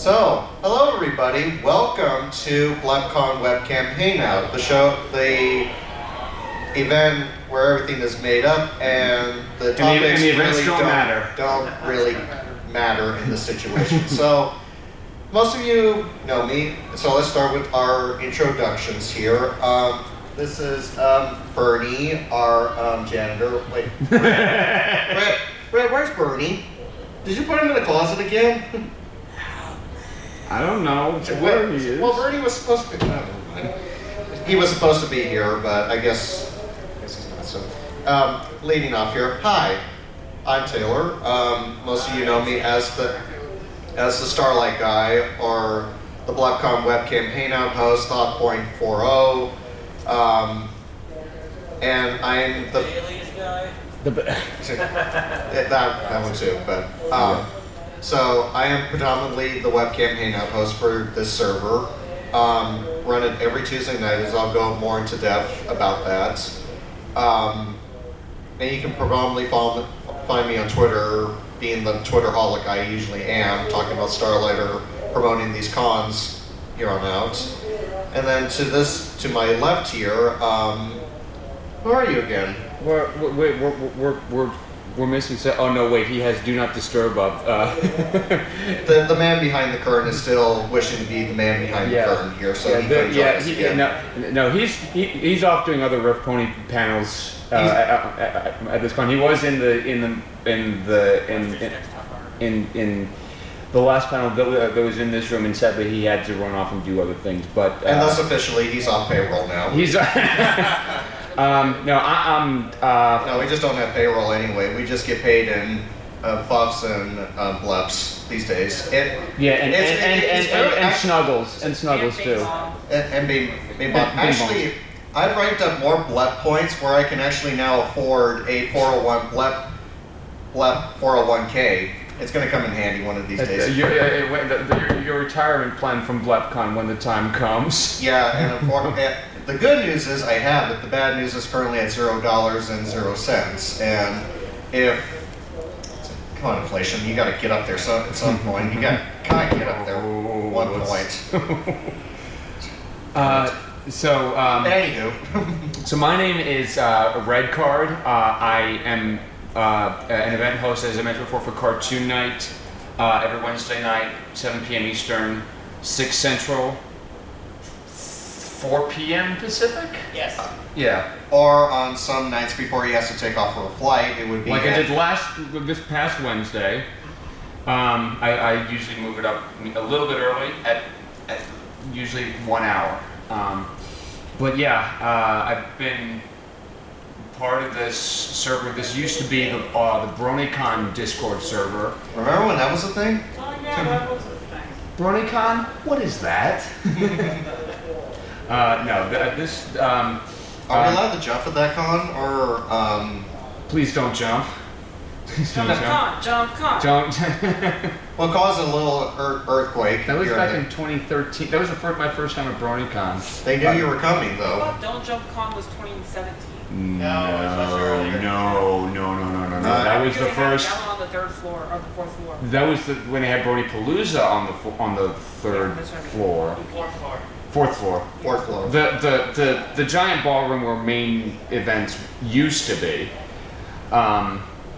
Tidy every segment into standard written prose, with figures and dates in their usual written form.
So, hello everybody. Welcome to BlepCon Webcam Hangout, the event where everything is made up and the topics really don't really matter in this situation. So, most of you know me, so let's start with our introductions here. This is Bernie, our janitor. Wait, where's Bernie? Did you put him in the closet again? I don't know where he is. Well, Bernie was supposed to be. He was supposed to be here, but I guess he's not. So, leading off here. Hi, I'm Taylor. Most of you know me as the Starlight Guy, or the BlepCon Webcam Hangout host, Thought Point 40. And I'm the alias guy. that one too, but. So I am predominantly the Webcam Hangout host for this server. Run it every Tuesday night, as I'll go more into depth about that. And you can predominantly find me on Twitter, being the Twitterholic I usually am, talking about Starlight or promoting these cons here on out. And then to my left here, who are you again? We're missing. Oh no! Wait, he has Do Not Disturb up. The man behind the curtain is still wishing to be the man behind the curtain here, so he couldn't join us again. He's off doing other Rift Pony panels at this con. He was in the last panel that was in this room, and sadly he had to run off and do other things. But and thus officially, he's off payroll now. He's. No, we just don't have payroll anyway. We just get paid in puffs and bleps these days. And snuggles too. And being actually, I've ranked up more blep points where I can actually now afford a 401 blep 401k. It's going to come in handy one of these days. Your retirement plan from BlepCon when the time comes. Yeah, and the good news is I have it. The bad news is currently at $0.00. And come on, inflation, you got to get up there at some point. You got to kind of get up there at one point. Anywho. So my name is Red Card. I am an event host, as I mentioned before, for Cartoon Night every Wednesday night, 7 p.m. Eastern, 6 Central, 4 p.m. Pacific? Yes. Yeah. Or on some nights before he has to take off for a flight, it would be like I did this past Wednesday. I usually move it up a little bit early at usually 1 hour. But yeah, I've been part of this server. This used to be the BronyCon Discord server. Remember when that was a thing? Oh yeah, that was a thing. BronyCon? What is that? No, this. Are we allowed to jump at that con, or please don't jump. Please don't jump. Don't. Well, cause a little earthquake. That was back in 2013. That was my first time at BronyCon. They knew you were coming, though. I thought Don't Jump Con was 2017. No. That was the first. That one on the third floor or the fourth floor. That was when they had Brony Palooza on the third floor. Fourth floor. The giant ballroom where main events used to be.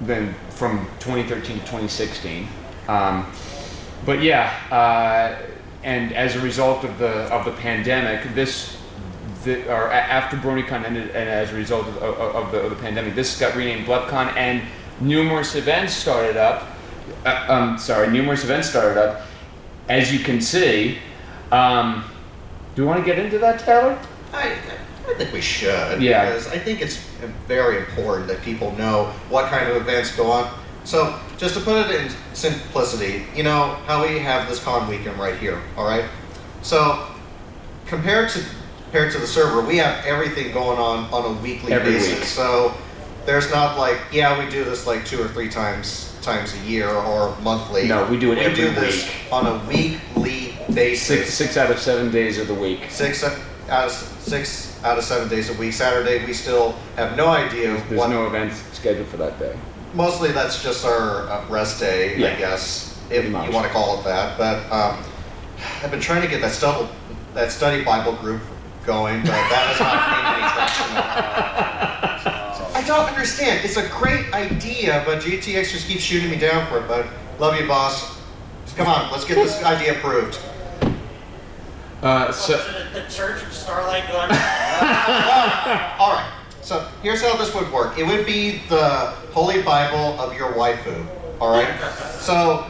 Then from 2013 to 2016. But yeah, and as a result of the pandemic, after BronyCon ended, and as a result of the pandemic, this got renamed BlepCon, and numerous events started up. As you can see. Do you want to get into that, Taylor? I think we should. Yeah. Because I think it's very important that people know what kind of events go on. So, just to put it in simplicity, you know how we have this con weekend right here, all right? So, compared to the server, we have everything going on a weekly basis. Week. So, there's not like, we do this like 2 or 3 times a year or monthly. No, we do it every week. This on a weekly basis. 6 out of 7 days of the week. 6 out of 7 days a week. Saturday, we still have no idea. There's no events scheduled for that day. Mostly that's just our rest day, I guess. if you want to call it that. But I've been trying to get that study Bible group going, but that has not gained any traction. I don't understand. It's a great idea, but GTX just keeps shooting me down for it. But love you, boss. Come on, let's get this idea approved. So the Church of Starlight God. All right. So here's how this would work. It would be the Holy Bible of your waifu. All right. So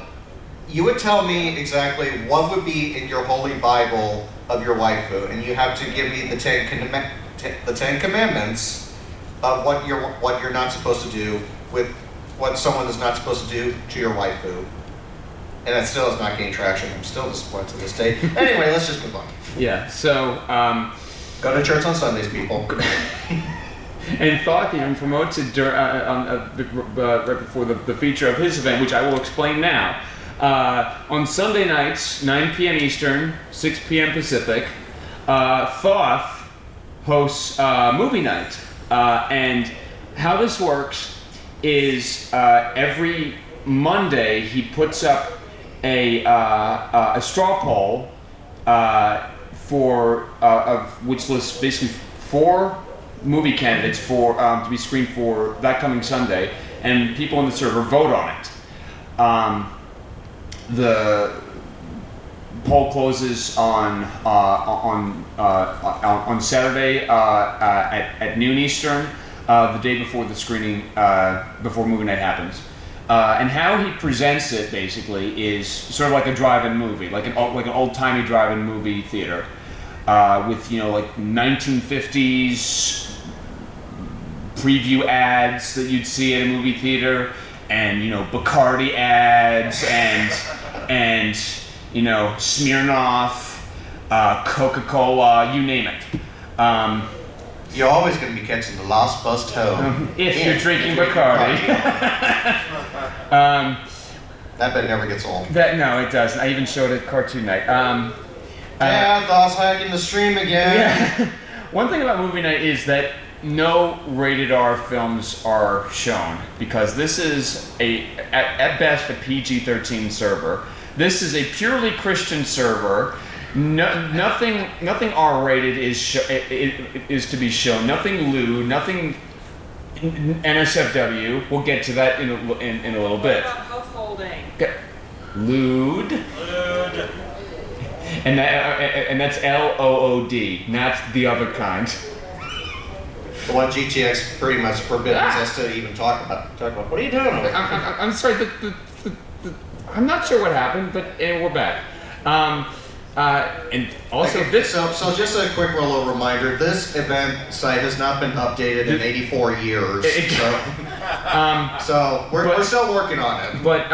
you would tell me exactly what would be in your Holy Bible of your waifu, and you have to give me the Ten Commandments of what you're not supposed to do with what someone is not supposed to do to your waifu. And that still has not gained traction. I'm still disappointed to this day. Anyway, let's just move on. Yeah, so... go to church on Sundays, people. And Thought even promotes it right before the feature of his event, which I will explain now. On Sunday nights, 9 p.m. Eastern, 6 p.m. Pacific, Thoth hosts movie night. And how this works is every Monday he puts up a straw poll which lists basically 4 movie candidates to be screened for that coming Sunday, and people in the server vote on it. The poll closes on Saturday at noon Eastern, the day before the screening, before movie night happens. And how he presents it basically is sort of like a drive-in movie, like an old-timey drive-in movie theater, with like 1950s preview ads that you'd see at a movie theater, and Bacardi ads, and Smirnoff, Coca-Cola, you name it. You're always going to be catching the last bus home. If you're drinking Bacardi. That bet never gets old. No, it doesn't. I even showed it at Cartoon Night. Thoughts hacking the stream again. Yeah. One thing about movie night is that no rated R films are shown, because this is at best a PG-13 server. This is a purely Christian server. Nothing R-rated is to be shown. Nothing lewd. Nothing NSFW. We'll get to that in a little bit. What about householding? Lewd. And that's LOOD, not the other kind. The one GTX pretty much forbids us to even talk about. What are you doing over there? I'm sorry. I'm not sure what happened, but we're back. And also this. So just a quick little reminder: this event site has not been updated in 84 years. So we're still working on it. But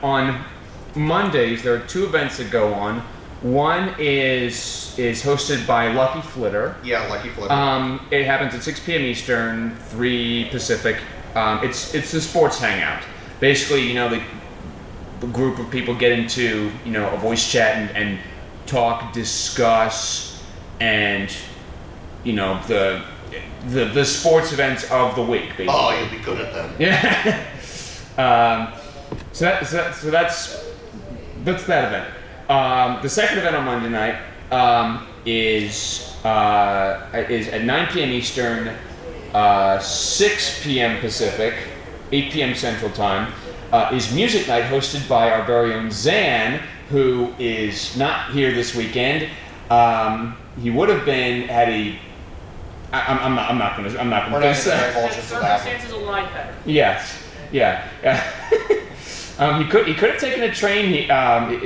on Mondays there are 2 events that go on. One is hosted by Lucky Flitter. Yeah, Lucky Flitter. It happens at 6 p.m. Eastern, 3 Pacific. It's the sports hangout. Basically, the group of people get into a voice chat and talk, discuss, and the sports events of the week. Basically. Oh, you'll be good at them. Yeah. So that's that event. The second event on Monday night is at 9 p.m. Eastern, 6 p.m. Pacific, 8 p.m. Central Time. Is Music Night, hosted by our very own Zan, who is not here this weekend. He would have been had he. I'm not going to say. Circumstances aligned better. Yes. Yeah. He could have taken a train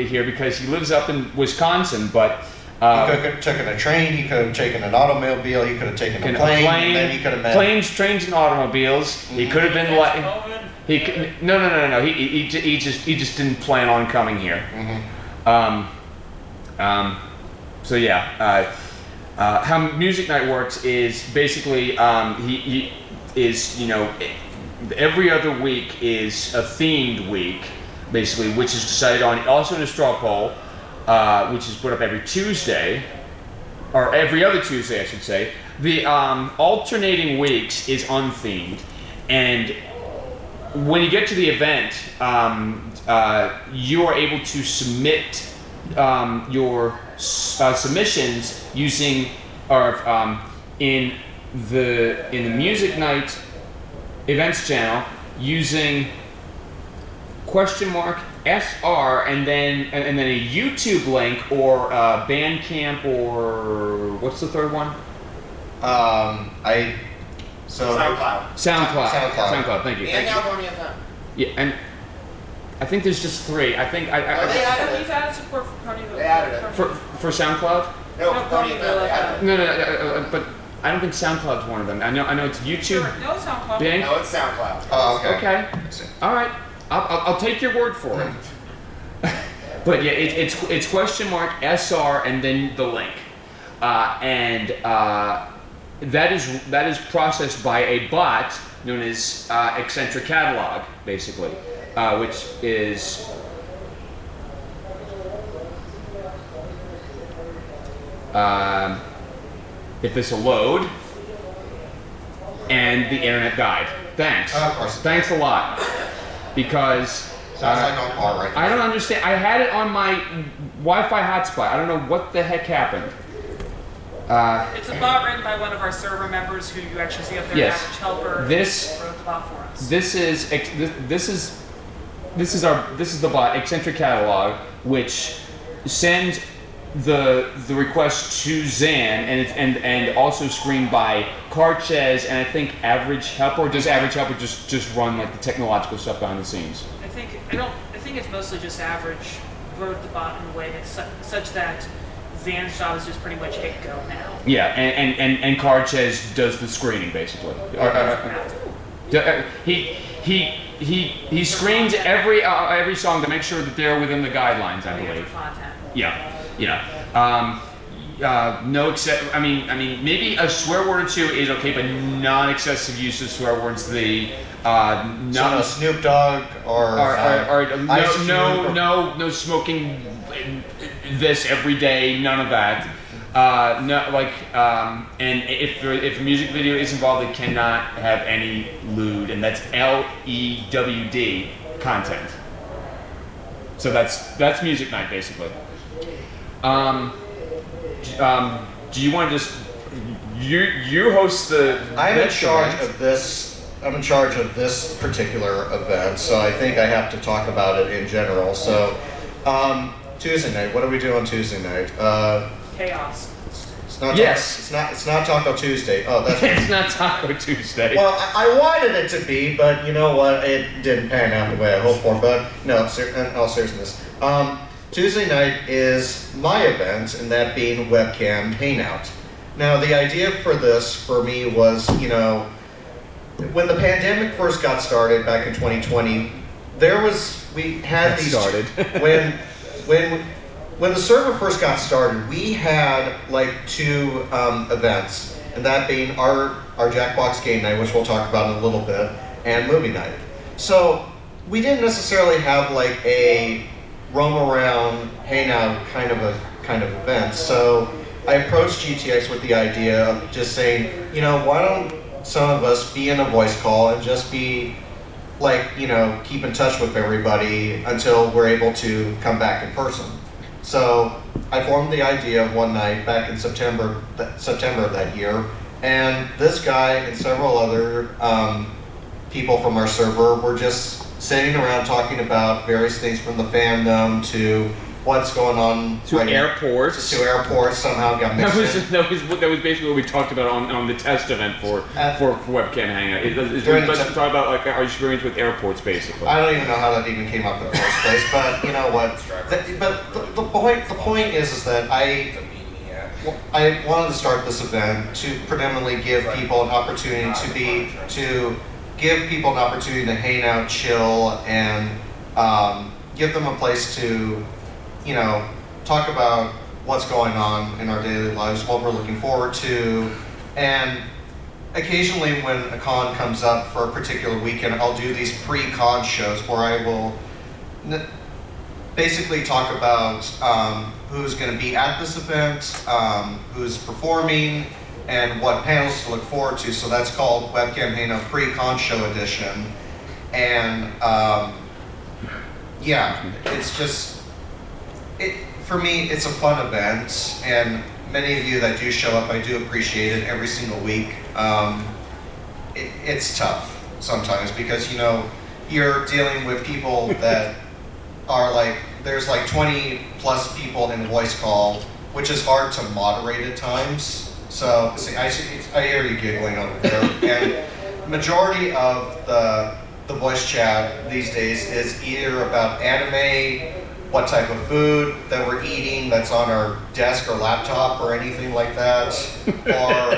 here because he lives up in Wisconsin, but he could have taken a train. He could have taken an automobile. He could have taken a plane. And then he could have planes, trains, and automobiles. Mm-hmm. He could have been like no. He just didn't plan on coming here. Mm-hmm. So yeah, how Music Night works is basically he is every other week is a themed week, basically, which is decided on also in a straw poll, which is put up every Tuesday, or every other Tuesday, I should say. The alternating weeks is unthemed, and when you get to the event, you are able to submit your submissions using in the Music Night events channel using !SR and then a YouTube link or Bandcamp or what's the third one? SoundCloud. Thank you. And Albania FM. Yeah, and I think there's just 3. I think They added He's added support for Ponyville. They added it. for SoundCloud. No, Pony FM. They added it. No, but I don't think SoundCloud's one of them. I know it's YouTube. Sure. No SoundCloud. Band. No, it's SoundCloud. Oh, okay. Okay. All right. I'll take your word for it. But yeah, it's !SR and then the link, and that is processed by a bot known as Eccentric Catalog, basically, which is if this will load, and the internet died. Thanks. Of course. Thanks a lot. Because Sounds like on par right I don't understand. I had it on my Wi-Fi hotspot. I don't know what the heck happened. It's a bot written by one of our server members who you actually see up there, Yes. Average Helper. This- wrote the bot for us. This is the bot Eccentric Catalog, which sends the request to Zan, and also screened by Karchez and I think Average Helper. Or does Average Helper just run like the technological stuff behind the scenes? I think it's mostly just Average wrote the bot in a way that's such that Zan's job is just pretty much hit go now. Yeah, and Karchez does the screening basically. He screens every song to make sure that they're within the guidelines, I believe. Content. Yeah. No except I mean maybe a swear word or two is okay, but non-excessive use of swear words. So no Snoop Dogg or Ice Cube no smoking this every day, none of that. And if a music video is involved, it cannot have any lewd, and that's LEWD content. So that's Music Night basically. Do you want to just you host the? I'm in charge of this. I'm in charge of this particular event, so I think I have to talk about it in general. So, Tuesday night. What do we do on Tuesday night? Chaos. It's not. Yes. It's not Taco Tuesday. Oh, that's. It's not Taco Tuesday. Well, I wanted it to be, but you know what? It didn't pan out the way I hoped for. But no, in all seriousness. Tuesday night is my event, and that being Webcam Hangout. Now, the idea for this, for me, was, when the pandemic first got started back in 2020, when the server first got started, we had like 2 events, and that being our Jackbox game night, which we'll talk about in a little bit, and movie night. So we didn't necessarily have like a roam around, hangout kind of event. So I approached GTX with the idea of just saying, why don't some of us be in a voice call and just be like, keep in touch with everybody until we're able to come back in person. So I formed the idea one night back in September of that year, and this guy and several other people from our server were just sitting around talking about various things from the fandom to what's going on to airports. To airports somehow got mixed in. That was basically what we talked about on the test event for Webcam Hangout. Let's talk about like our experience with airports, basically. I don't even know how that even came up in the first place, but you know what? The point is that I wanted to start this event to predominantly give people an opportunity to hang out, chill, and give them a place to, talk about what's going on in our daily lives, what we're looking forward to, and occasionally when a con comes up for a particular weekend, I'll do these pre-con shows where I will basically talk about who's going to be at this event, who's performing, and what panels to look forward to. So that's called Webcam Hangout Pre-Con Show Edition. And yeah, it's just, for me, it's a fun event, and many of you that do show up, I do appreciate it every single week. It's tough sometimes because, you know, you're dealing with people that are like, there's like 20 plus people in voice call, which is hard to moderate at times. So see, I hear you giggling over there. And majority of the voice chat these days is either about anime, what type of food that we're eating that's on our desk or laptop or anything like that, or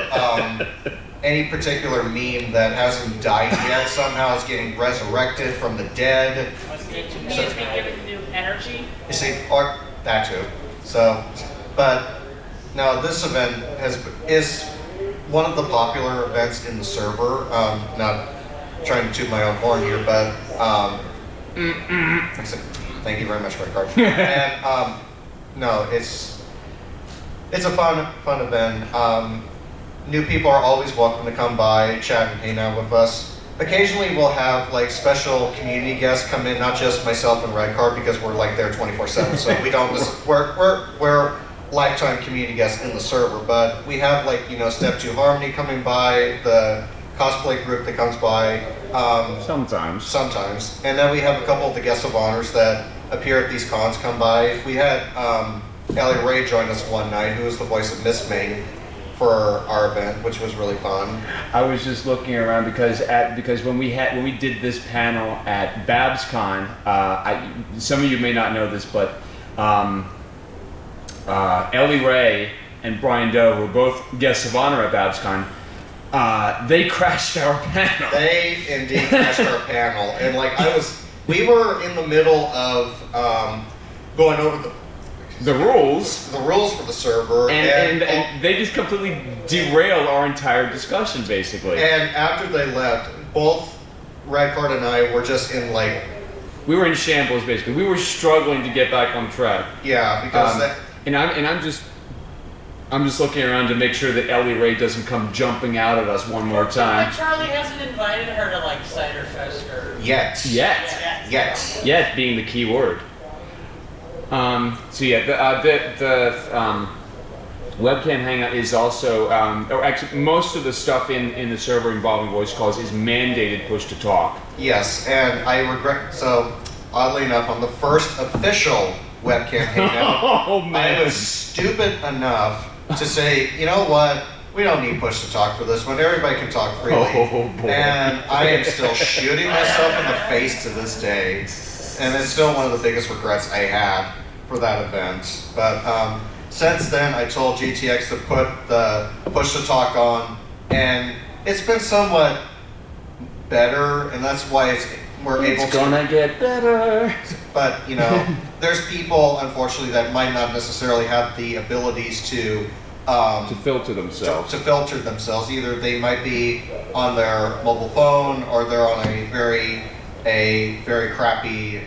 any particular meme that hasn't died yet somehow is getting resurrected from the dead. Me is being given new energy. You see, or that too. So, but no, this event is one of the popular events in the server. Not trying to toot my own horn here, but thank you very much for the card. And no, it's a fun event. New people are always welcome to come by, chat, and hang out with us. Occasionally we'll have like special community guests come in, not just myself and Redcard, because we're like there 24/7. So we don't we're lifetime community guests in the server, but we have like, you know, Step 2 Harmony coming by, the cosplay group that comes by. Sometimes. And then we have a couple of the guests of honors that appear at these cons come by. We had Ellie Ray join us one night, who was the voice of Miss Ming for our event, which was really fun. I was just looking around because when we did this panel at BlepCon, some of you may not know this, but Ellie Ray and Brian Doe, who were both guests of honor at BlepCon, they crashed our panel. They indeed crashed our panel, and like we were in the middle of going over the rules for the server, and they just completely derailed our entire discussion, basically. And after they left, both Redcard and I were just in like, we were in shambles, basically. We were struggling to get back on track. Yeah, because I'm just looking around to make sure that Ellie Ray doesn't come jumping out at us one more time. But Charlie hasn't invited her to like Cider Fest or Yet being the key word. So yeah, the webcam hangout is also, or actually most of the stuff in the server involving voice calls is mandated push to talk. Yes, and I regret, so oddly enough, on the first official webcam hangout, I was stupid enough to say, you know what, we don't need push to talk for this one, everybody can talk freely. And I am still shooting myself in the face to this day. And it's still one of the biggest regrets I had for that event. But since then, I told GTX to put the push to talk on, and it's been somewhat better, and that's why we're able to. It's gonna get better. But you know, there's people, unfortunately, that might not necessarily have the abilities to filter themselves. To filter themselves. Either they might be on their mobile phone, or they're on a very crappy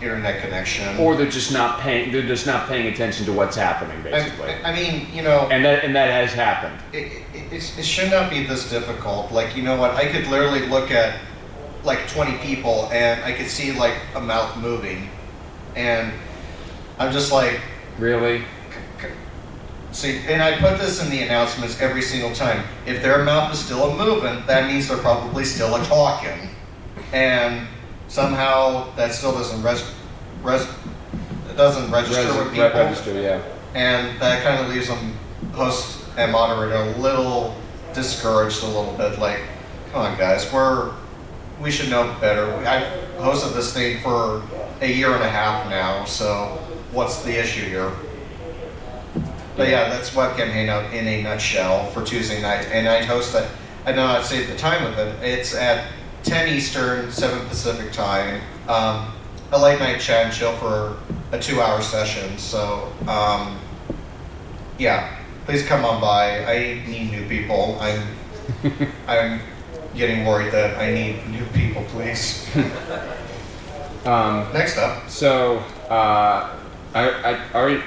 internet connection, or they're just not paying attention to what's happening, basically. I mean, you know, and that has happened. It should not be this difficult. Like, you know what, I could literally look at like 20 people and I could see like a mouth moving, and I'm just like, really? See, and I put this in the announcements every single time. If their mouth is still a moving, that means they're probably still a talking. And somehow that still doesn't register with people. Yeah. And that kind of leaves them, host and moderator, a little discouraged a little bit. Like, come on, guys, we should know better. I've hosted this thing for a year and a half now, so what's the issue here? But yeah, that's Webcam Hangout in a nutshell for Tuesday night. And I'd host that. I know I'd say the time of it. It's at 10 Eastern, 7 Pacific time. A late night chat and chill for a 2-hour session. So, yeah, please come on by. I need new people. I'm getting worried that I need new people, please. Next up. So, I already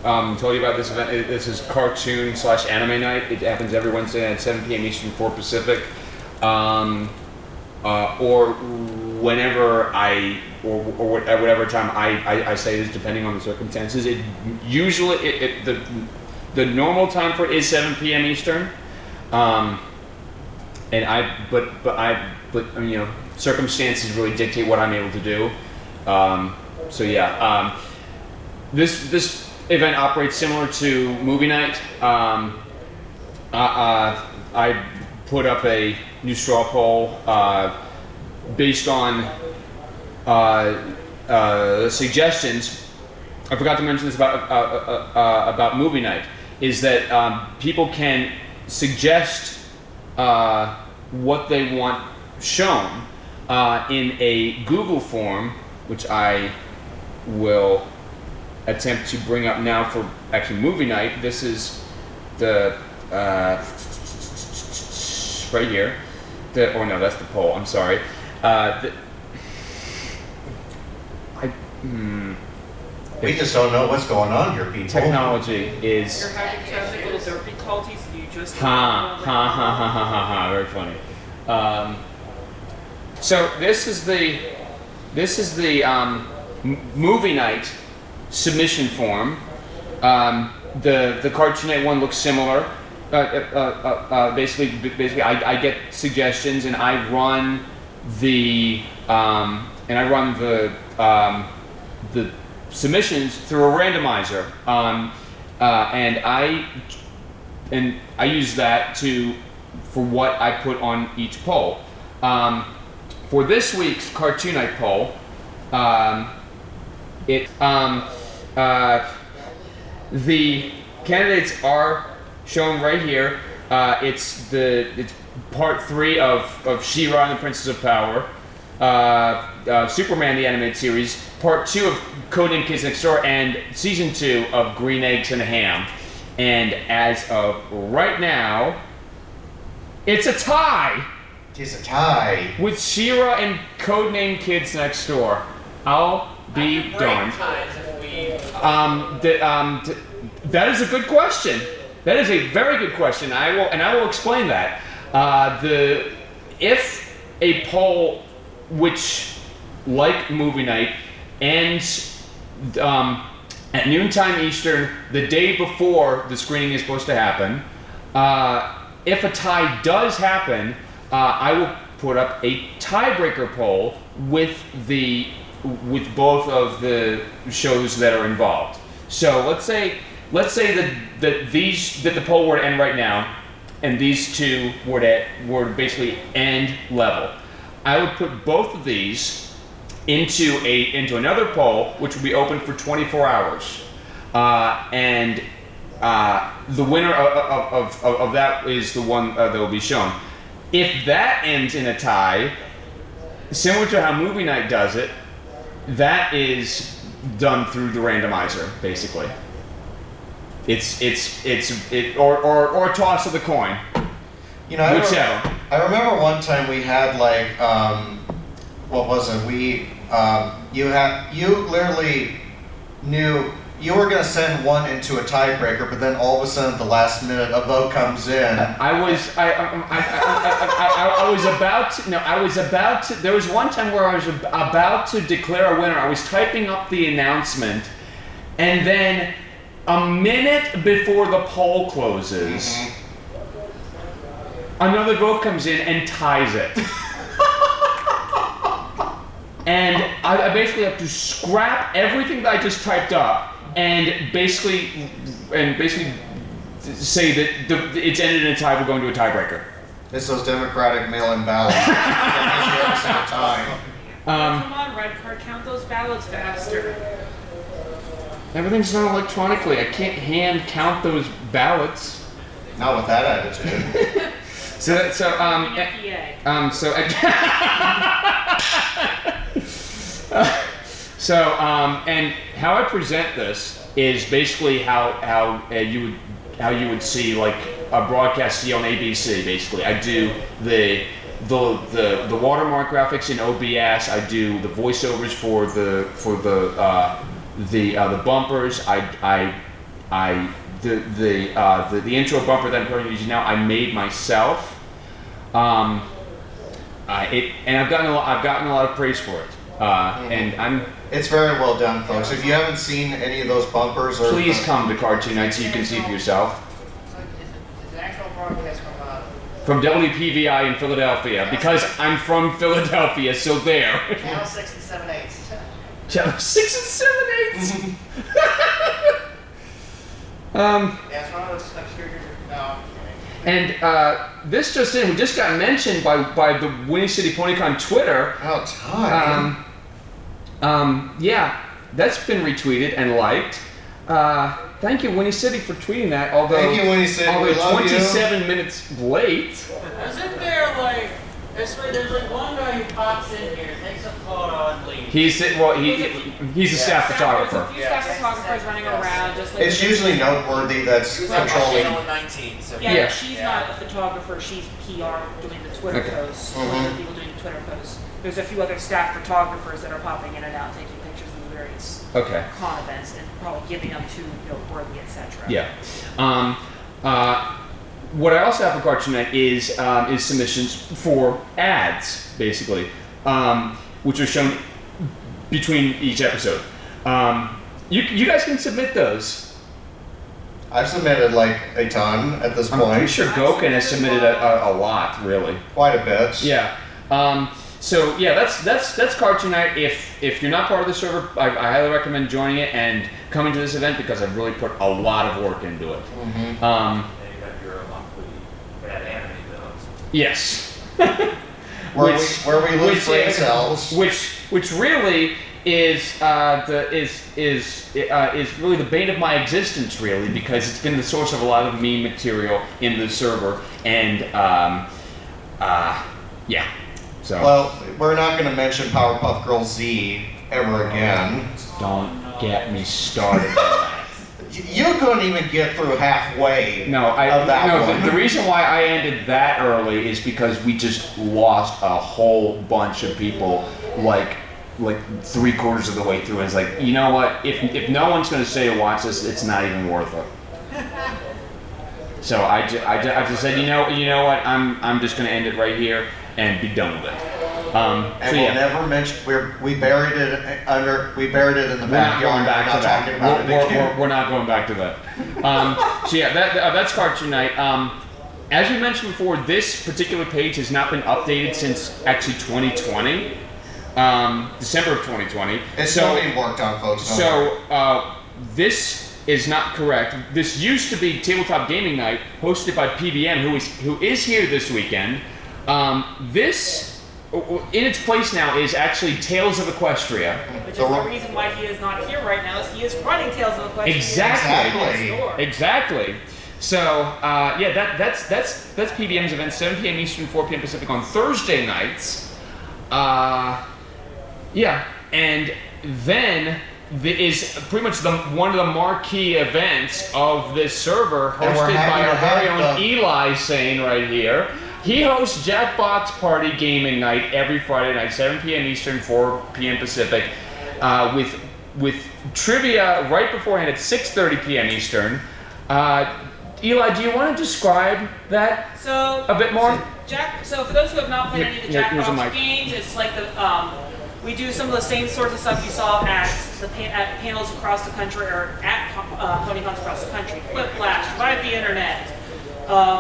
told you about this event. This is cartoon/anime night. It happens every Wednesday night at 7 p.m. Eastern, 4 Pacific. or whenever or at whatever time I say this, depending on the circumstances. It usually the normal time for it is 7 p.m. Eastern, but circumstances really dictate what I'm able to do. This event operates similar to movie night. I put up a new straw poll based on suggestions. I forgot to mention this about movie night. Is that people can suggest what they want shown in a Google form, which I will attempt to bring up now for actually movie night. This is the right here. That's the poll. I'm sorry. We just don't know what's going on here, people. Technology is. You're having technical difficulties and you just. Very funny. So this is the movie night submission form. The Cartoon Night one looks similar. Basically, I get suggestions and I run the submissions through a randomizer, and I use that for what I put on each poll. For this week's Cartoon Night poll, the candidates are shown right here. It's part 3 of She-Ra and the Princess of Power, Superman the Animated Series, part 2 of Codename Kids Next Door, and season 2 of Green Eggs and Ham. And as of right now, it's a tie. It's a tie With She-Ra and Codename Kids Next Door. I'll be darned. That is a good question. That is a very good question. I will explain that. If a poll which, like movie night, ends at noontime Eastern, the day before the screening is supposed to happen, if a tie does happen, I will put up a tiebreaker poll with both of the shows that are involved. So let's say that the poll were to end right now, and these two were basically end level. I would put both of these into another poll, which would be open for 24 hours, and the winner of that is the one that will be shown. If that ends in a tie, similar to how movie night does it, that is done through the randomizer, basically. It's or toss of the coin. Whichever. I remember one time we had what was it? You literally knew you were going to send one into a tiebreaker, but then all of a sudden at the last minute a vote comes in. I was about to. There was one time where I was about to declare a winner. I was typing up the announcement, and then a minute before the poll closes, another vote comes in and ties it. And I basically have to scrap everything that I just typed up and basically say that it's ended in a tie. We're going to a tiebreaker. It's those Democratic mail-in ballots. Every time. Come on, Red Card, count those ballots faster. Everything's done electronically. I can't hand count those ballots. Not with that attitude. And how I present this is basically how you would see like a broadcast on ABC. Basically, I do the watermark graphics in OBS. I do the voiceovers for the bumpers. The intro bumper that I'm currently using now, I made myself. And I've gotten a lot of praise for it. And It's very well done, folks. If you haven't seen any of those bumpers, or please come to Cartoon Night so you can see for yourself. Is the actual broadcast From WPVI in Philadelphia, because I'm from Philadelphia, so there. Channel 6 and 7/8. Channel 6 and 7/8. Yeah, it's one of those obscure. No. And this just in, we just got mentioned by the Whinny City Pony Con Twitter. About time. Yeah, that's been retweeted and liked. Thank you, Whinny City, for tweeting that. Although, Thank you, Whinny City. Although We love 27 minutes late. Isn't there like there's like one guy who pops in here, takes a photo, and leaves? He's a staff photographer. There's a few staff photographers running around. Just like It's usually noteworthy that's controlling. Channel 19. So Yeah, Yeah. but she's not a photographer. She's PR doing the Twitter Okay. posts. The people doing the Twitter posts. There's a few other staff photographers that are popping in and out, taking pictures of the various con events and probably giving them to Noteworthy, etc. Yeah. What I also have for Cartoon Night is submissions for ads, basically, which are shown between each episode. You guys can submit those. I've submitted like a ton at this I'm point. pretty sure Goken has submitted a lot, really. Quite a bit. Yeah. So yeah, that's Cartoon Night. If you're not part of the server, I highly recommend joining it and coming to this event because I've really put a lot of work into it. Yes. Where we lose brain cells. Which really is really the bane of my existence, really, because it's been the source of a lot of meme material in the server, and yeah. So Well, we're not going to mention Powerpuff Girls Z ever again. don't get me started on that. You couldn't even get through halfway of that one. The reason why I ended that early is because we just lost a whole bunch of people, like 3/4 of the way through. And it's like, you know what? If no one's going to stay to watch this, it's not even worth it. So I just said, you know what? I'm just going to end it right here and be done with it. And we'll never mention we buried it in the backyard. We're not going back to that. So yeah, that's Cartoon Night. As we mentioned before, this particular page has not been updated since actually 2020, December of 2020. It's still being worked on, folks. So this is not correct. This used to be Tabletop Gaming Night, hosted by PBM, who is here this weekend. This, in its place now, is actually Tales of Equestria. Which is the reason why he is not here right now, is he is running Tales of Equestria. Exactly. So yeah, that's PBM's event, 7 p.m. Eastern, 4 p.m. Pacific on Thursday nights. Yeah, and then is pretty much one of the marquee events of this server, hosted by our very own Eli Sane right here. He hosts Jackbox Party Gaming Night every Friday night, 7 p.m. Eastern, 4 p.m. Pacific, with trivia right beforehand at 6:30 p.m. Eastern. Eli, do you want to describe that a bit more? So for those who have not played any of the Jackbox games, it's like we do some of the same sorts of stuff you saw at panels across the country, or at PonyCons across the country. Whiplash, Revive the Internet.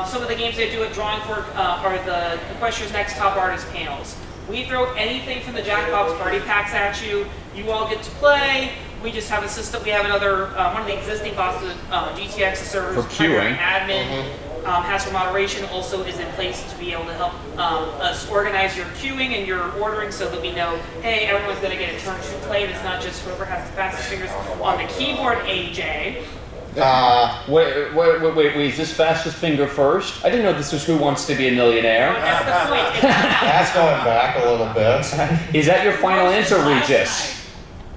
Some of the games they do at Drawing Fork are the Equestria's Next Top Artist panels. We throw anything from the Jackbox Party packs at you. You all get to play. We just have a system. We have another one of the existing Boston GTX servers for queuing. Admin has for moderation. Also is in place to be able to help us organize your queuing and your ordering, so that we know, hey, everyone's going to get a turn to play. And it's not just whoever has the fastest fingers on the keyboard. AJ. Wait, is this fastest finger first? I didn't know this was Who Wants to Be a Millionaire. That's the point. That's going back a little bit. Is that your final answer, Regis?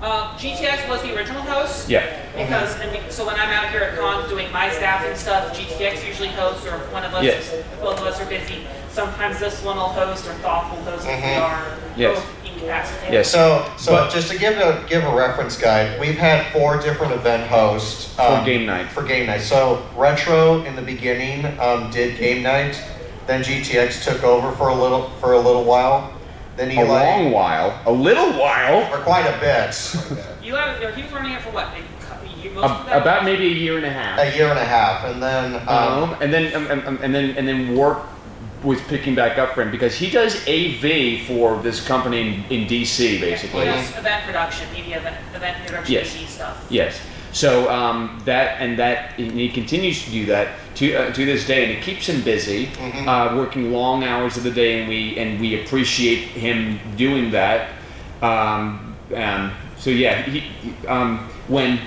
GTX was the original host. Yeah. Because so when I'm out here at cons doing my staff and stuff, GTX usually hosts, or if one of us, both of us are busy. Sometimes this one will host, or Thoth will host if we are both incapacitated. Yes. So just to give a reference guide, we've had 4 different event hosts for game night. So Retro in the beginning did game night. Then GTX took over for a little while. Then a long while, a little while, for quite a bit. He was running it for what? About maybe a year and a half. A year and a half, and then work was picking back up for him because he does AV for this company in DC, basically. He does event production, media event production, yes. AV stuff. Yes. So he continues to do that to this day, and it keeps him busy, working long hours of the day, and we appreciate him doing that. So yeah, when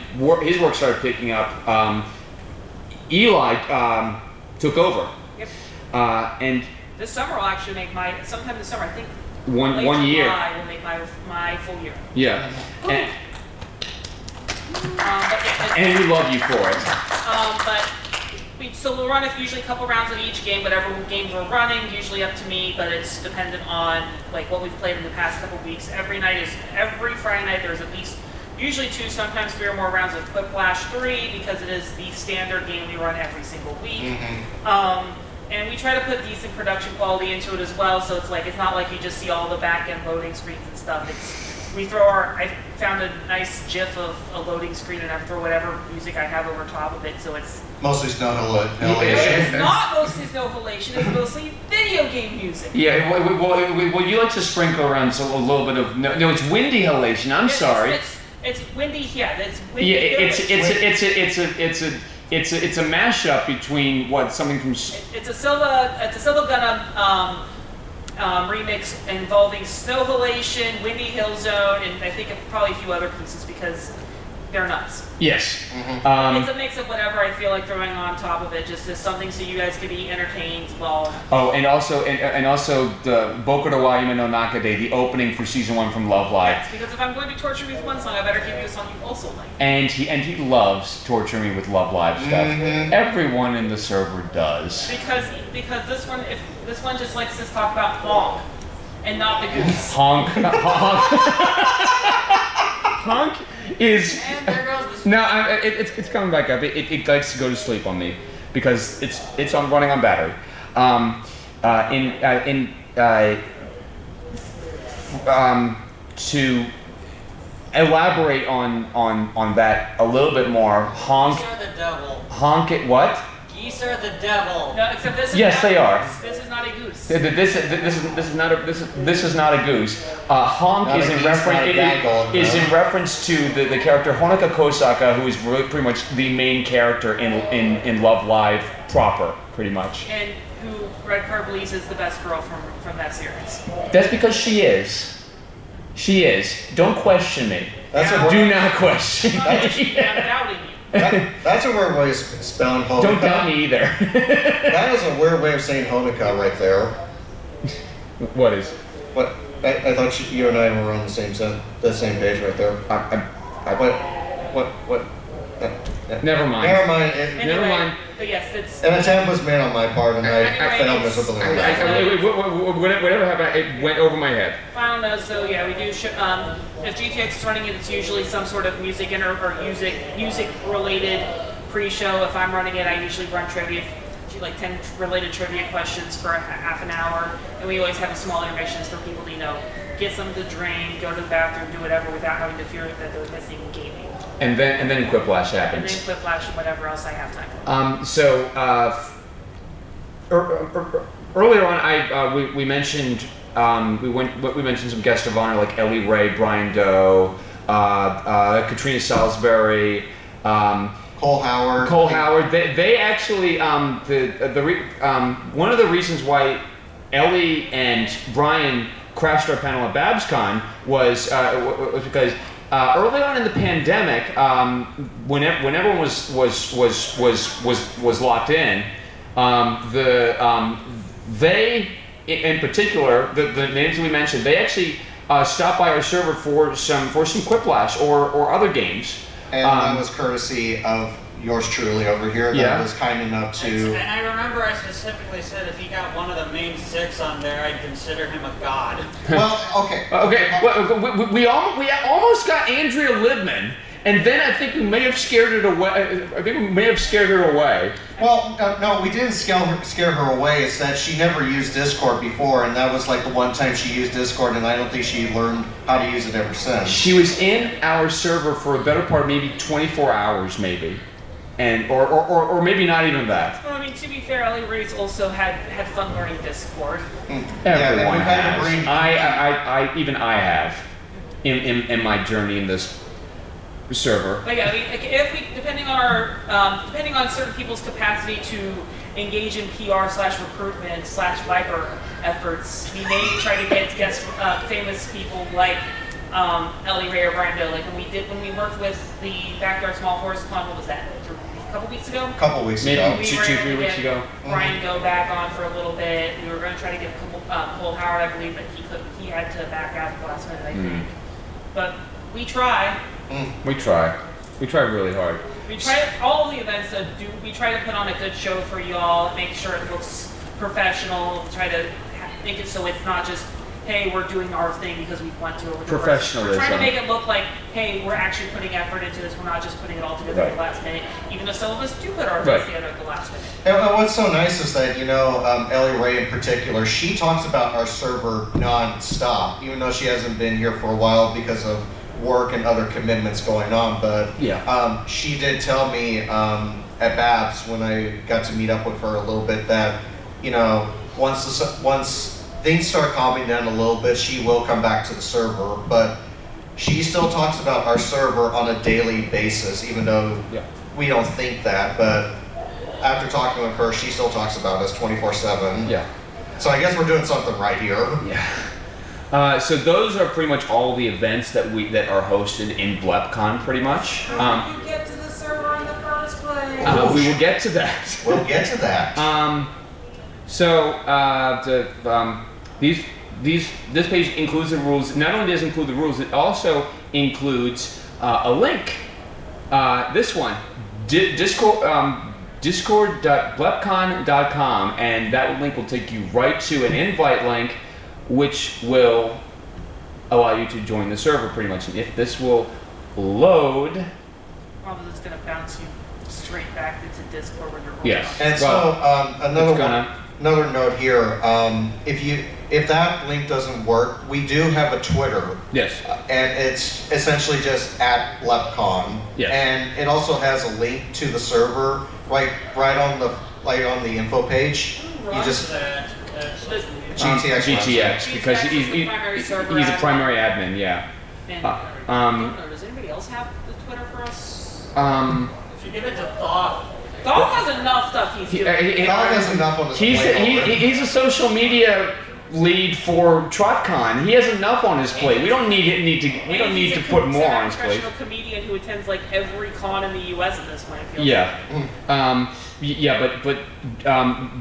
his work started picking up, Eli took over. Yep. And this summer will actually make sometime this summer, I think. One year. July will make my full year. Yeah. But and we love you for it. So we'll run usually a couple rounds of each game, whatever games we're running, usually up to me, but it's dependent on like what we've played in the past couple weeks. Every Friday night there's at least usually 2, sometimes 3 or more rounds of Quiplash 3 because it is the standard game we run every single week. And we try to put decent production quality into it as well, so it's not like you just see all the back-end loading screens and stuff. I found a nice GIF of a loading screen and I throw whatever music I have over top of it, so it's mostly snow halation. It's not mostly snow halation, it's mostly video game music. Yeah, well you like to sprinkle around a little bit of no, it's windy halation. I'm sorry. It's windy. Yeah, it's windy. Yeah, it's a mashup between something from. It's a Silva Gunna remix involving Snow Halation, Windy Hill Zone, and I think probably a few other pieces because they're nuts. Yes. It's a mix of whatever I feel like throwing on top of it, just as something so you guys can be entertained while. Oh, and also the Boku no wa Yume no Naka Day, the opening for season 1 from Love Live. Yes, because if I'm going to torture me with one song, I better give you a song you also like. And he loves torturing me with Love Live stuff. Everyone in the server does. Because this one just likes to talk about honk and not the goose. Honk. Honk is and there goes the no. It's coming back up. It likes to go to sleep on me because it's running on battery. To elaborate on that a little bit more, honk. Geese are the devil. Honk it what? Geese are the devil. No, except this is yes, not they are. This is not a goose. This is not a goose. Honk Not is a in geese, reference not a gaggle, is no. in reference to the character Honoka Kosaka, who is really pretty much the main character in Love Live proper, pretty much. And who Red Car believes is the best girl from that series. That's because she is. She is. Don't question me. Do not question me. I'm doubting you. That's a weird way of spelling Honoka. Don't doubt me either. That is a weird way of saying Honoka right there. What is? What? I thought you and I were on the same page right there. What? Never mind. Never mind. Anyway, Never mind. But yes, it's. An attempt was made on my part, and I failed miserably. Whatever happened, it went over my head. Final notes, so yeah, we do. If GTX is running it, it's usually some sort of music music related pre-show. If I'm running it, I usually run trivia, like 10 related trivia questions for half an hour, and we always have small intermissions for people to get something to drink, go to the bathroom, do whatever without having to fear that they're missing gaming. And then Quiplash happens. And then Quiplash and whatever else I have time for. Earlier on, we mentioned we mentioned some guests of honor like Ellie Ray, Brian Doe, Katrina Salisbury, Cole Howard. They actually one of the reasons why Ellie and Brian crashed our panel at BabsCon was because. Early on in the pandemic, when everyone was locked in, they, in particular, the names we mentioned, they actually stopped by our server for some Quiplash or other games. And that was courtesy of yours truly over here that was kind enough to. And I remember I specifically said if he got one of the main 6 on there, I'd consider him a god. Well, okay. Okay. We almost got Andrea Libman, And then I think we may have scared it away. Well, no, we didn't scare her away. It's that she never used Discord before, and that was like the one time she used Discord, and I don't think she learned how to use it ever since. She was in our server for a better part, maybe 24 hours, maybe. And or maybe not even that. Well, I mean, to be fair, Ellie Ray's also had fun learning Discord. Everyone has. Even I have in my journey in this server. But yeah, I mean, if we depending on certain people's capacity to engage in PR/recruitment/Viper efforts, we may try to get famous people like Ellie Ray or Brian Doe. Like when we worked with the Backyard Small Horse Con. What was that? A couple weeks ago? A couple weeks ago. Maybe 2-3 weeks ago. Brian Go back on for a little bit. We were going to try to get Cole Howard, I believe, but he had to back out at the last minute, I think. But we try. We try. We try really hard. We try all the events we try to put on a good show for y'all, make sure it looks professional, try to make it so it's not just, hey, we're doing our thing because we want to. Professionalism. We're trying to make it look like, hey, we're actually putting effort into this. We're not just putting it all together at the last minute, even though some of us do put our things together at the last minute. And what's so nice is that, Ellie Ray in particular, she talks about our server non-stop, even though she hasn't been here for a while because of work and other commitments going on. But she did tell me at Babs when I got to meet up with her a little bit that, once things start calming down a little bit, she will come back to the server, but she still talks about our server on a daily basis, even though we don't think that, but after talking with her, she still talks about us 24/7. Yeah. So I guess we're doing something right here. Yeah. So those are pretty much all the events that are hosted in BlepCon, pretty much. How did you get to the server in the first place? We will get to that. We'll get to that. This page includes the rules. Not only does it include the rules, it also includes a link. This one, discord.blepcon.com, and that link will take you right to an invite link, which will allow you to join the server pretty much. And if this will load, probably it's going to bounce you straight back into Discord when you're yes. And another note here, if that link doesn't work, we do have a Twitter. Yes. And it's essentially just at BlepCon. Yes. And it also has a link to the server right on the info page. You just GTX because he's a primary admin. Yeah. Does anybody else have the Twitter for us? If you give it to Thought. Thought has enough stuff he's doing. Thought has enough on his plate. He's a social media lead for TrotCon. He has enough on his plate. We don't need to put more on his plate. He's a professional comedian who attends like every con in the U.S. at this point. But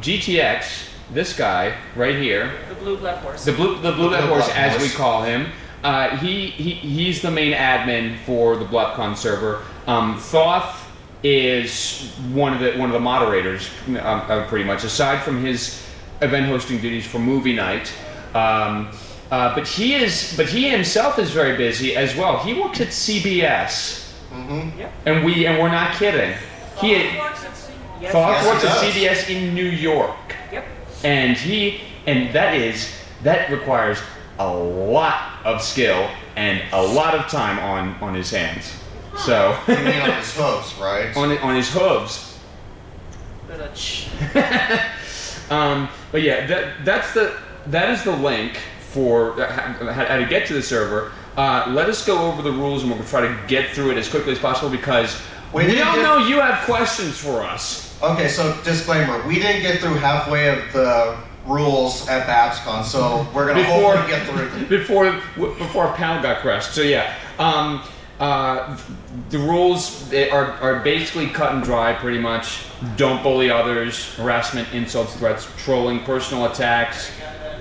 GTX, this guy right here, the blue Blep horse, the blue Blep horse, as we call him. He's the main admin for the BlepCon server. Thoth is one of the moderators, pretty much, aside from his event hosting duties for movie night. But he himself is very busy as well. He works at CBS, and we're not kidding. Thoth works at CBS in New York. Yep. And that requires a lot of skill and a lot of time on his hands. So you mean on his hooves, right? On his hooves. But yeah, that is the link for how to get to the server. Let us go over the rules, and we'll try to get through it as quickly as possible because we all know you have questions for us. Okay, so disclaimer: we didn't get through halfway of the rules at BabsCon, so we're gonna hopefully get through them before our panel got crushed. So yeah. The rules are basically cut and dry, pretty much. Don't bully others. Harassment, insults, threats, trolling, personal attacks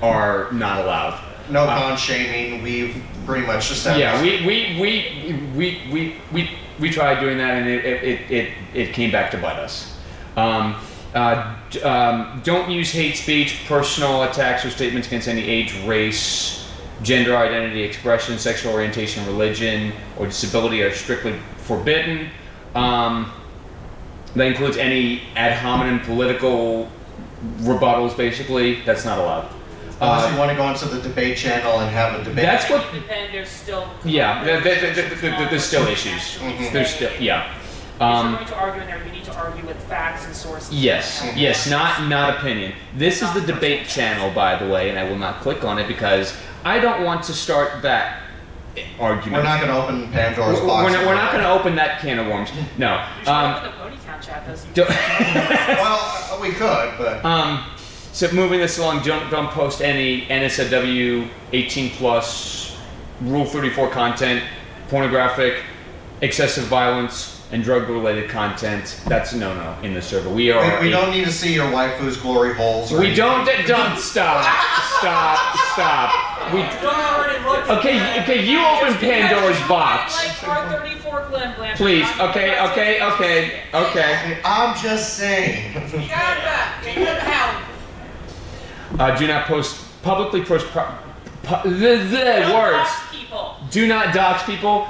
are not allowed. No con shaming. We've pretty much established. Yeah, we tried doing that, and it came back to bite us. Don't use hate speech, personal attacks, or statements against any age, race, gender identity, expression, sexual orientation, religion, or disability are strictly forbidden. That includes any ad hominem political rebuttals, basically. That's not allowed. Unless you want to go into the debate channel and have a debate. That's what. Then there's still. Yeah, there's still issues. There's still, yeah. If you're going to argue in there, you need to argue with facts and sources. Yes, not opinion. This is the debate channel, by the way, and I will not click on it because I don't want to start that argument. We're not going to open Pandora's box. We're not going to open that can of worms. No. You should open the Pony Con chat, though. Well, we could, but. So moving this along, don't post any NSFW 18 plus, Rule 34 content, pornographic, excessive violence, and drug-related content. That's a no-no in the server. We don't need to see your waifu's glory holes. We don't stop. Okay. You open Pandora's box. Like R34 Glenn. Please. Okay. I'm just saying. Do not publicly post Don't words. dox people. Do not dox people.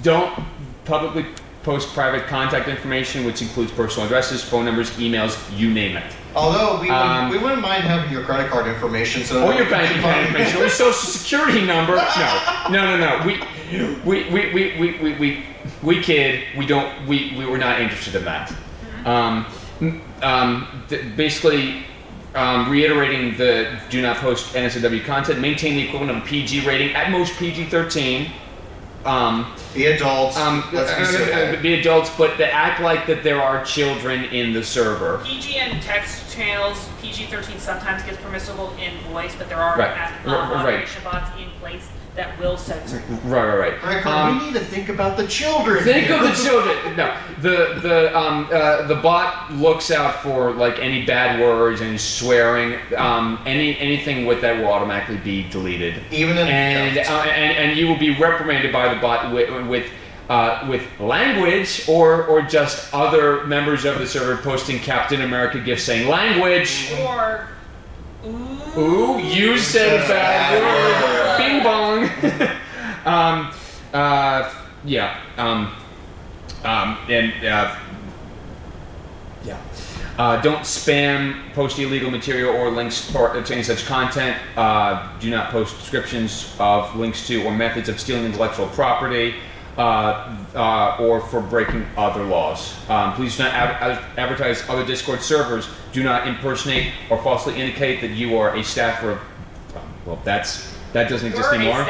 Don't publicly post private contact information, which includes personal addresses, phone numbers, emails, you name it. Although we wouldn't mind having your credit card information, so or your bank card information, or your social security number. No. We kid. We were not interested in that. Basically. Reiterating the do not post NSFW content, maintain the equivalent of a PG rating, at most PG-13. Be adults. Let's be civil. Be adults, but they act like that there are children in the server. PG and text channels, PG-13 sometimes gets permissible in voice, but there are Right. moderation bots in place that will censor. Right. We need to think about the children. Think of the children. No, the bot looks out for like any bad words, any swearing, anything with that will automatically be deleted. Even in and you will be reprimanded by the bot with language or just other members of the server posting Captain America gifs saying language. Or Ooh, you said a bad word. Bing bong. Don't spam, post illegal material or links to any such content. Do not post descriptions of links to or methods of stealing intellectual property. Or for breaking other laws. Please do not advertise other Discord servers. Do not impersonate or falsely indicate that you are a staffer of. Well, that doesn't exist anymore.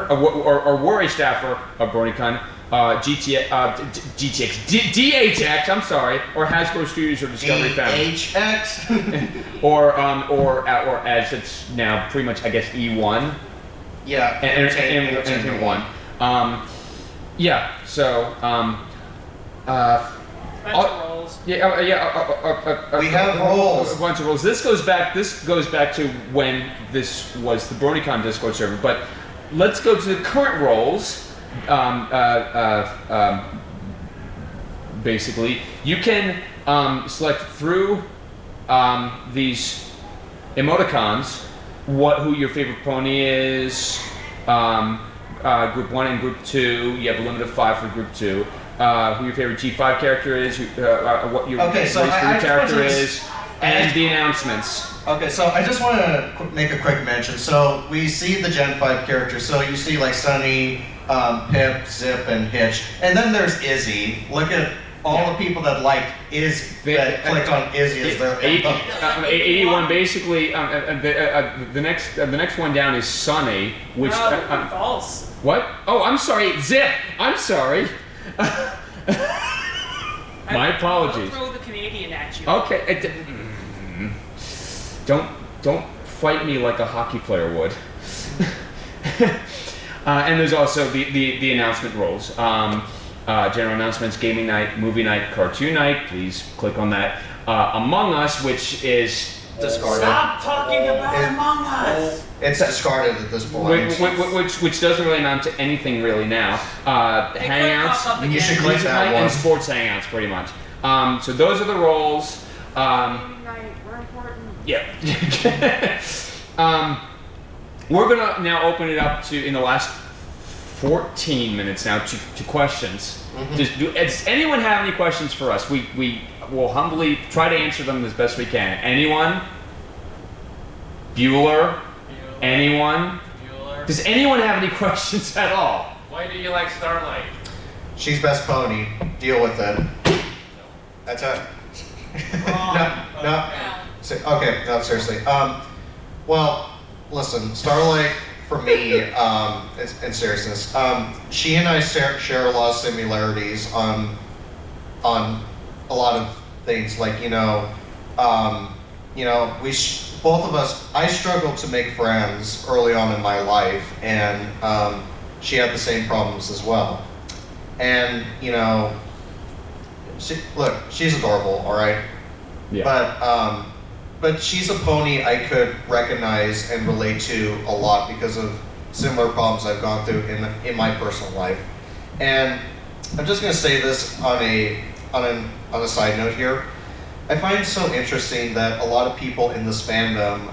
Or were a staffer of BronyCon, DHX. I'm sorry, or Hasbro Studios or Discovery Family. DHX. or as it's now pretty much, I guess, E1. Yeah. Entertainment 1. roles. We have roles. A bunch of roles. This goes back to when this was the BronyCon Discord server. But let's go to the current roles. Basically, you can select through these emoticons who your favorite pony is. Group 1 and Group 2, you have a limit of 5 for Group 2. Who your favorite G5 character is, what your race 3 character is, and the announcements. Okay, so I just want to make a quick mention. So we see the Gen 5 characters. So you see like Sunny, Pip, Zip, and Hitch. And then there's Izzy. Look at all the people that liked clicked on Izzy as their 81 basically. The next one down is Sunny, which false. What? Oh, I'm sorry, Zip. I'm sorry. My apologies. I'll throw the Canadian at you. Okay. Don't fight me like a hockey player would. And there's also the announcement roles. General announcements, gaming night, movie night, cartoon night. Please click on that. Among Us, which is discarded. Stop talking about Among Us. It's discarded at this point. Which doesn't really amount to anything really now. Hangouts, you should click that one. And sports hangouts, pretty much. So those are the roles. We're important. Yeah. We're gonna now open it up to, in the last 14 minutes now to questions. Mm-hmm. Does anyone have any questions for us? We will humbly try to answer them as best we can. Anyone? Bueller? Anyone? Bueller. Does anyone have any questions at all? Why do you like Starlight? She's best pony. Deal with it. That's it. No. Okay, no, seriously. Well, listen, Starlight, for me, in seriousness, she and I share a lot of similarities on a lot of things. Like, both of us, I struggled to make friends early on in my life, and she had the same problems as well. And, she's adorable, all right? Yeah. But she's a pony I could recognize and relate to a lot because of similar problems I've gone through in my personal life. And I'm just going to say this on a side note here. I find it so interesting that a lot of people in this fandom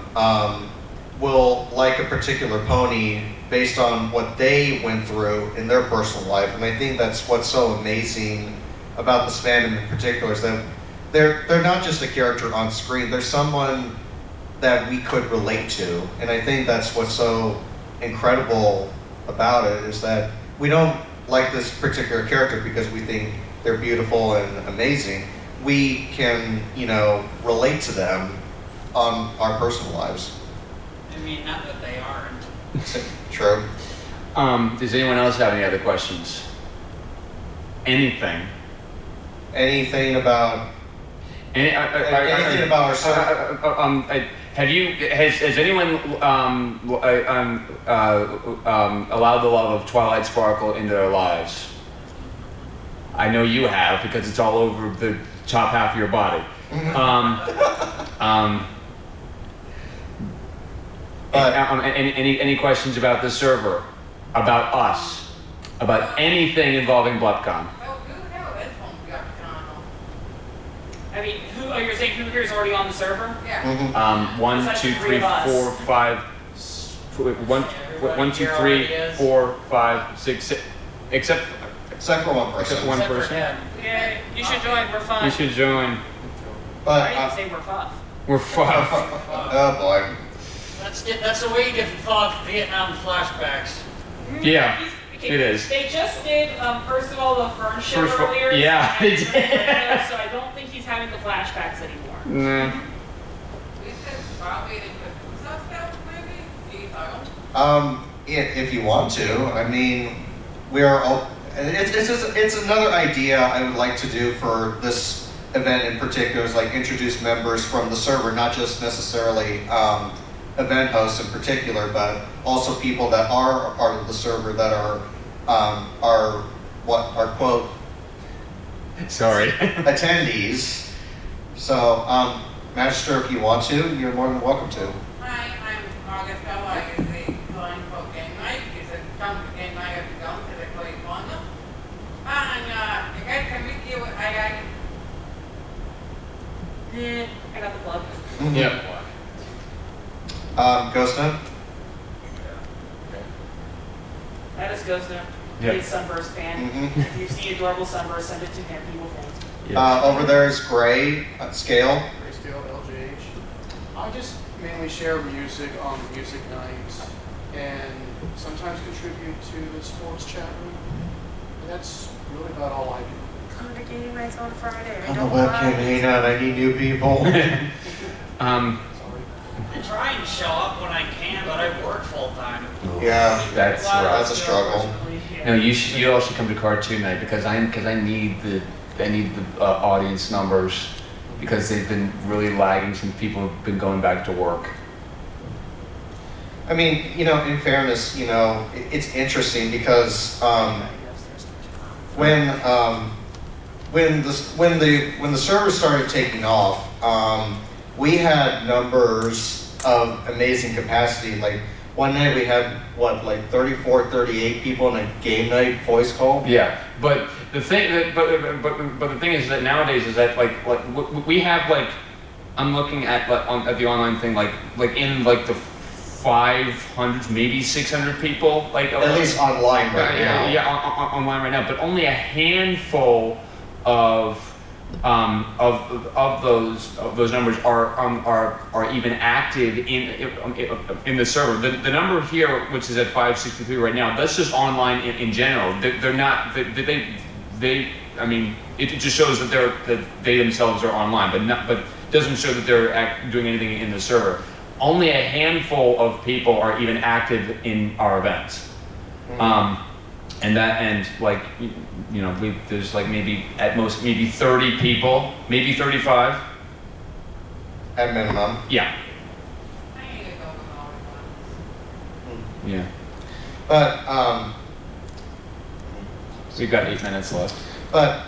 will like a particular pony based on what they went through in their personal life. And I think that's what's so amazing about this fandom in particular, is that they're not just a character on screen, they're someone that we could relate to. And I think that's what's so incredible about it, is that we don't like this particular character because we think they're beautiful and amazing. We can, relate to them on our personal lives. I mean, not that they aren't. True. Does anyone else have any other questions? Anything about anything about ourselves? Has anyone allowed the love of Twilight Sparkle into their lives? I know you have, because it's all over the top half of your body. Any questions about the server, about us, about anything involving BlepCon? I mean, you're saying who here is already on the server? Yeah. 1, 2, 3, 4, 5. 1, 2, 3, 4, 5, 6, except for one person. Except one person. Yeah, you should join. We're fun. You should join. But I didn't say we're fun. We're fun. Oh boy. That's a way different thought from Vietnam flashbacks. Yeah, it is. They just did, first of all, the Fern show earlier. Yeah, they did. So I don't think he's having the flashbacks anymore. Nah. We should probably put stuff maybe. If you want to, I mean, we are all. It's another idea I would like to do for this event in particular, is like introduce members from the server, not just necessarily event hosts in particular, but also people that are a part of the server that are quote attendees. So, Magister, if you want to, you're more than welcome to. Hi, I'm August. I usually join for game night. It's a come to game night if you don't, because I play fun. And you guys can meet you. I got the plug. Mm-hmm. Yep. Ghosta? That is Ghosta. Yep. He's a Sunburst fan. Mm-hmm. If you see adorable Sunburst, send it to him. He will thank you. Over there is Gray Scale. Grayscale LJH. I just mainly share music on music nights and sometimes contribute to the sports chat room. And that's really about all I do. Come to game nights on Friday. On the webcam hangout, I need new people. I try and show up when I can, but I work full time. Yeah, That's rough. that's a struggle. No, you all should come to cartoon night, because I need the audience numbers, because they've been really lagging since people have been going back to work. I mean, in fairness, it's interesting because when the server started taking off, we had numbers of amazing capacity. Like one night we had 34, 38 people in a game night voice call. Yeah, but the thing but the thing is that nowadays is that we have I'm looking at the online thing in the 500, maybe 600 people, like at least online right now. Yeah, online right now, but only a handful of those numbers are even active in the server. The number here, which is at 563 right now, that's just online in general. They're not. They. I mean, it just shows that they themselves are online, but doesn't show that they're doing anything in the server. Only a handful of people are even active in our events. And like, you know, there's like maybe at most maybe 30 people, maybe 35 at minimum. Yeah. I need to go with all of them. Yeah. But We've got 8 minutes left. But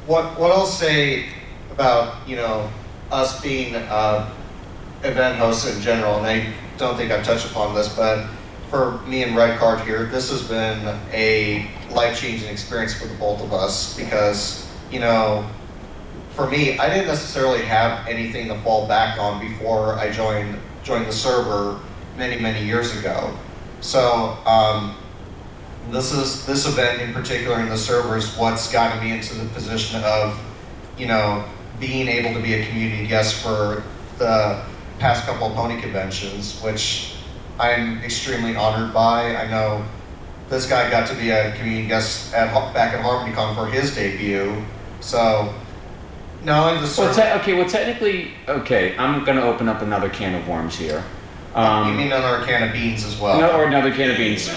what I'll say about, you know, us being event hosts in general, and I don't think I've touched upon this, but for me and Red Card here, this has been a life-changing experience for the both of us because, you know, for me, I didn't necessarily have anything to fall back on before I joined the server many years ago. So this event in particular in the server is what's gotten me into the position of, you know, being able to be a community guest for the past couple of pony conventions, which I'm extremely honored by. I know this guy got to be a community guest back at HarmonyCon for his debut. So not only the server. Technically, I'm going to open up another can of worms here. You mean another can of beans as well? No, or another can of beans.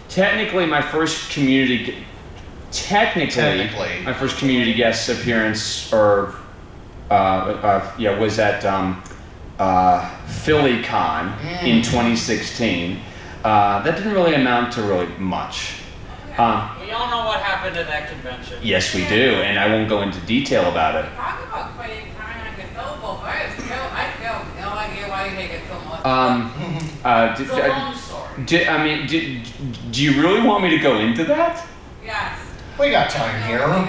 Technically, my first community guest appearance, or was at Philly Con in 2016. That didn't really amount to really much. We all know what happened at that convention. Yes, we do, and I won't go into detail about it. Talk about playing time on your elbow. I still no idea why you make it so much. It's a long story. Do you really want me to go into that? Yes. We got time here. We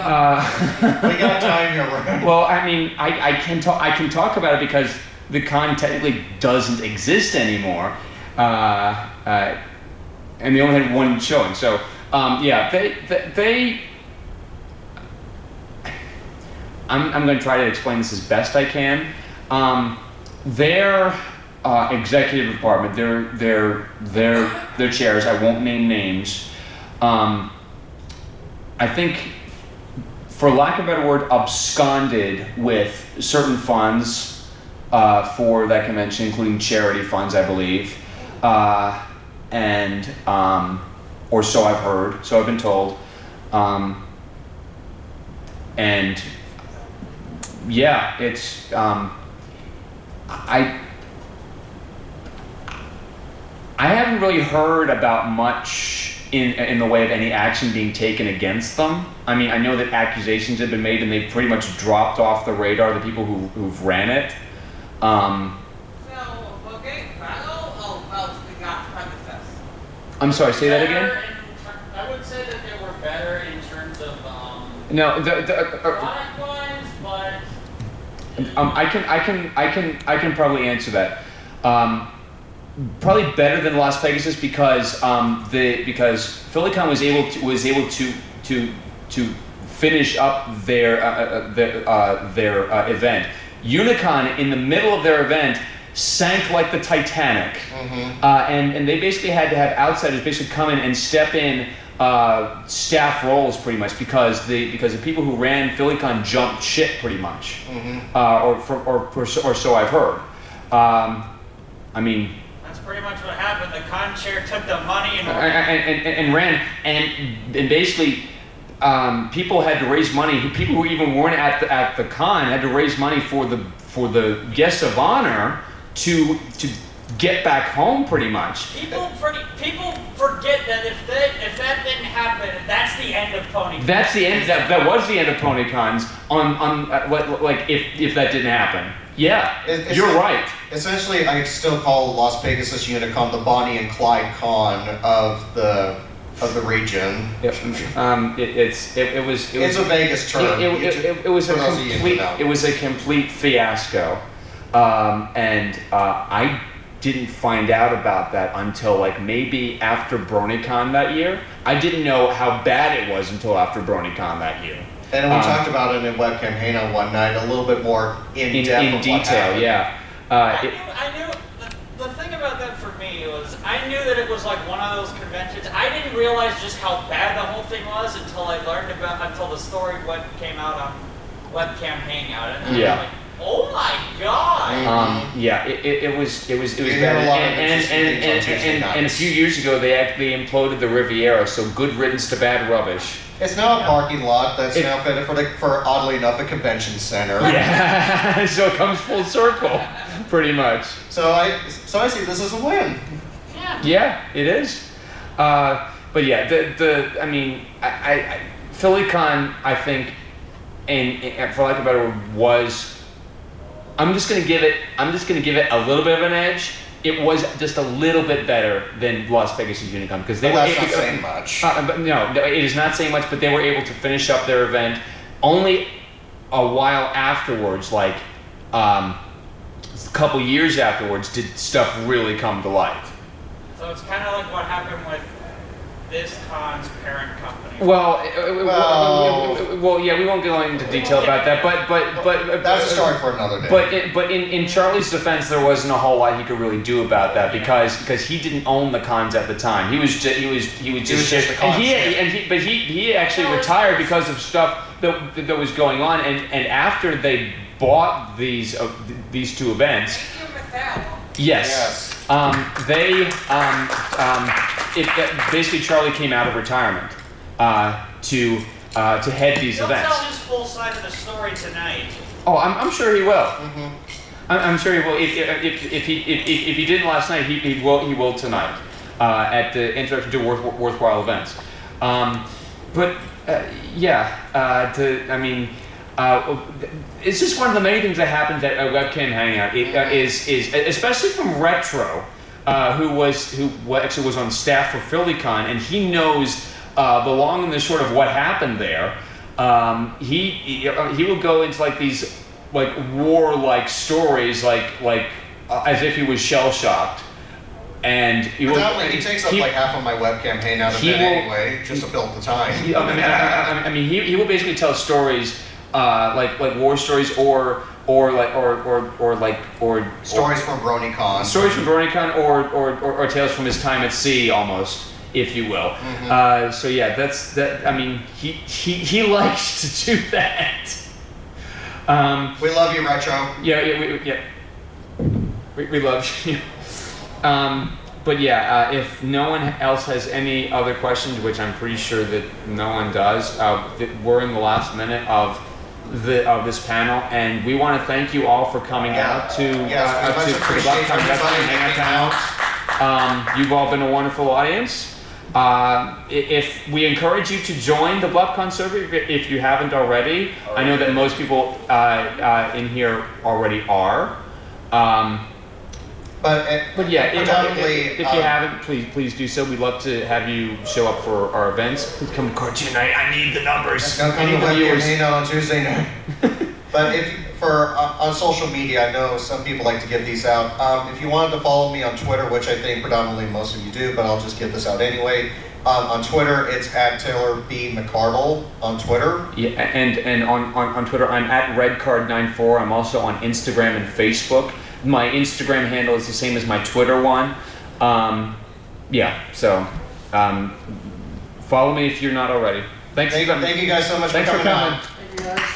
got time here. Well, I mean, I can talk about it because the con technically doesn't exist anymore, and they only had one showing. So, they I'm going to try to explain this as best I can. Their executive department, their chairs, I won't name names. I think, for lack of a better word, absconded with certain funds for that convention, including charity funds, I believe, or so I've heard, so I've been told, and yeah, it's I haven't really heard about much in the way of any action being taken against them. I mean, I know that accusations have been made and they've pretty much dropped off the radar, the people who've ran it. I'm sorry, say that again? I would say that they were better in terms of no, product-wise, but I can probably answer that. Probably better than Las Vegas because PhillyCon was able to finish up their event. Unicon, in the middle of their event, sank like the Titanic, and they basically had to have outsiders basically come in and step in staff roles pretty much because the people who ran PhillyCon jumped ship pretty much, or so I've heard. I mean, that's pretty much what happened. The con chair took the money and ran, and basically people had to raise money. People who even weren't at the con had to raise money for the guests of honor to get back home pretty much. People forget that if that didn't happen, that's the end of PonyCon. That's the end. That was the end of PonyCons. If that didn't happen. Yeah, you're right. Essentially, I still call Las Vegas' Unicon the Bonnie and Clyde Con of the region. Yep. It was a Vegas term. It was a complete fiasco. and I didn't find out about that until like maybe after BronyCon that year. I didn't know how bad it was until after BronyCon that year. And we talked about it in Webcam Hangout one night, a little bit more in depth in of detail. what happened. Yeah. I knew the thing about that for me was I knew that it was like one of those conventions. I didn't realize just how bad the whole thing was until I learned until the story came out on Webcam Hangout, and then I was like, oh my god! Yeah, it was bad. A lot of and a few years ago they imploded the Riviera, so good riddance to bad rubbish. It's now a parking lot that's now fitted for oddly enough, a convention center. Yeah, so it comes full circle, pretty much. So I see this as a win. Yeah, it is. But yeah, PhillyCon, I think, and for lack of a better word, was. I'm just gonna give it a little bit of an edge. It was just a little bit better than Las Vegas' Unicon because they were that's not saying much. But no, it is not saying much. But they were able to finish up their event only a while afterwards, like a couple years afterwards, did stuff really come to light. So it's kind of like what happened with this con's parent company. Well, yeah, we won't go into detail about that, but That's a story for another day. But in Charlie's defense, there wasn't a whole lot he could really do about that because he didn't own the cons at the time. He was just the cons. But he actually retired because of stuff that was going on, and after they bought these two events. Yes. Basically Charlie came out of retirement to head these events. He'll tell his full side of the story tonight. Oh, I'm sure he will. Mm-hmm. I'm sure he will. If he didn't last night, he will tonight at the Introduction to Worthwhile Events. It's just one of the many things that happens at a Webcam Hangout. Is especially from Retro, who actually was on staff for PhillyCon, and he knows the long and the short of what happened there. He will go into like these like war-like stories, like as if he was shell-shocked. And he takes up like half of my Webcam Hangout event anyway, just to fill the time. He will basically tell stories, like war stories, or stories from BronyCon. Stories from BronyCon, or tales from his time at sea, almost, if you will. Mm-hmm. So yeah, that's that. I mean, he likes to do that. We love you, Retro. Yeah, we love you. But yeah, if no one else has any other questions, which I'm pretty sure that no one does, we're in the last minute of this panel, and we want to thank you all for coming out to the BlepCon panel. You've all been a wonderful audience. If we encourage you to join the BlepCon server if you haven't already. I know that most people in here already are. But yeah, if you haven't, please do so. We'd love to have you show up for our events. Please come to Cartoon Night. I need the numbers. Come to Webcam Hangout on Tuesday night. But on social media, I know some people like to give these out. If you wanted to follow me on Twitter, which I think predominantly most of you do, but I'll just give this out anyway. On Twitter, it's at Taylor B. McCardle on Twitter. Yeah, and on Twitter, I'm at RedCard94. I'm also on Instagram and Facebook. My Instagram handle is the same as my Twitter one. So follow me if you're not already. Thank you guys so much for coming out. Thank you guys.